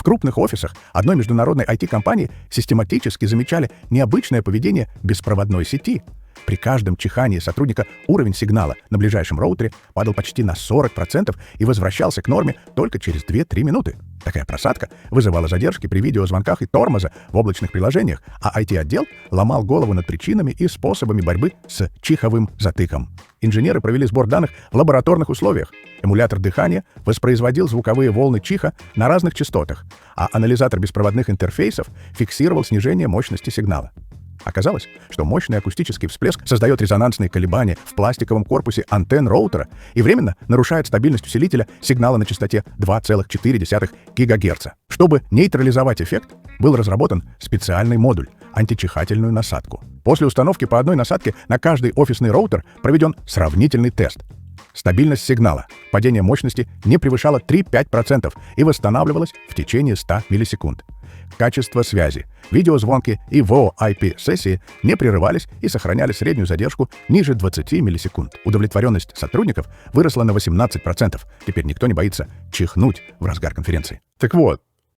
В крупных офисах одной международной IT-компании систематически замечали необычное поведение беспроводной сети. При каждом чихании сотрудника уровень сигнала на ближайшем роутере падал почти на 40% и возвращался к норме только через 2-3 минуты. Такая просадка вызывала задержки при видеозвонках и тормоза в облачных приложениях, а IT-отдел ломал голову над причинами и способами борьбы с чиховым затыком. Инженеры провели сбор данных в лабораторных условиях. Эмулятор дыхания воспроизводил звуковые волны чиха на разных частотах, а анализатор беспроводных интерфейсов фиксировал снижение мощности сигнала. Оказалось, что мощный акустический всплеск создает резонансные колебания в пластиковом корпусе антенн роутера и временно нарушает стабильность усилителя сигнала на частоте 2,4 ГГц. Чтобы нейтрализовать эффект, был разработан специальный модуль — античихательную насадку. После установки по одной насадке на каждый офисный роутер проведен сравнительный тест. Стабильность сигнала, падение мощности не превышало 3-5% и восстанавливалось в течение 100 миллисекунд. Качество связи, видеозвонки и VoIP-сессии не прерывались и сохраняли среднюю задержку ниже 20 миллисекунд. Удовлетворенность сотрудников выросла на 18%. Теперь никто не боится чихнуть в разгар конференции. Так вот,